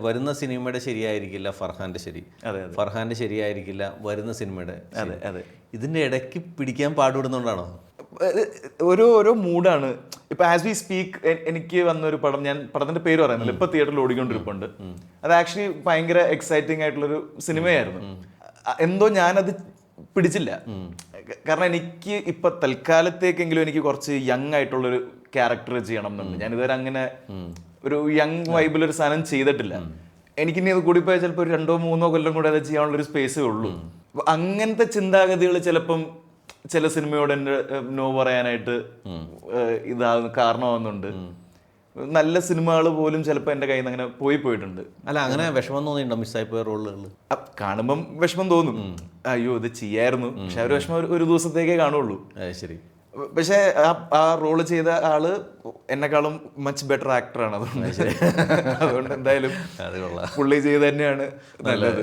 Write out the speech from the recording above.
വരുന്ന സിനിമയുടെ ശരിയായിരിക്കില്ല ഫർഹാൻ്റെ ശരി, ഫർഹാൻ്റെ ശരിയായിരിക്കില്ല വരുന്ന സിനിമയുടെ. അതെ അതെ. ഇതിൻ്റെ ഇടയ്ക്ക് പിടിക്കാൻ പാടുപെടുന്നതുകൊണ്ടാണോ? ഓരോ മൂഡാണ്. ഇപ്പൊ ആസ് വി സ്പീക്ക് എനിക്ക് വന്നൊരു പടം, ഞാൻ പടത്തിന്റെ പേര് പറയുന്നില്ല, ഇപ്പൊ തിയേറ്ററിൽ ഓടിക്കൊണ്ടിരിപ്പുണ്ട്. അത് ആക്ച്വലി ഭയങ്കര എക്സൈറ്റിംഗ് ആയിട്ടുള്ളൊരു സിനിമയായിരുന്നു. എന്തോ ഞാനത് പിടിച്ചില്ല. കാരണം എനിക്ക് ഇപ്പൊ തൽക്കാലത്തേക്കെങ്കിലും എനിക്ക് കുറച്ച് യങ് ആയിട്ടുള്ളൊരു ക്യാരക്ടർ ചെയ്യണം എന്നുണ്ട്. ഞാൻ ഇതുവരെ അങ്ങനെ ഒരു യങ് വൈബിലൊരു സാധനം ചെയ്തിട്ടില്ല. എനിക്കിനി അത് കൂടി പോയാൽ ചിലപ്പോൾ ഒരു 2-3 കൊല്ലം കൂടെ അത് ചെയ്യാനുള്ളൊരു സ്പേസേ ഉള്ളൂ. അങ്ങനത്തെ ചിന്താഗതികൾ ചിലപ്പം ചില സിനിമയോട് എൻ്റെ നോ പറയാനായിട്ട് കാരണമാവുന്നുണ്ട്. നല്ല സിനിമകൾ പോലും ചിലപ്പോൾ എൻ്റെ കയ്യിൽ നിന്ന് അങ്ങനെ പോയിട്ടുണ്ട്. അല്ല, അങ്ങനെ വിഷമം തോന്നിയിട്ടുണ്ടോ മിസ്സായി പോയ റോളുകൾ? കാണുമ്പം വിഷമം തോന്നും, അയ്യോ ഇത് ചെയ്യായിരുന്നു. പക്ഷെ ഒരു വിഷമം ഒരു ദിവസത്തേക്കേ കാണുള്ളൂ. ശരി. പക്ഷെ ആ റോള് ചെയ്ത ആള് എന്നെക്കാളും മച്ച് ബെറ്റർ ആക്ടറാണ്. അതുകൊണ്ട് എന്തായാലും പുള്ളി ചെയ്ത് തന്നെയാണ് നല്ലത്.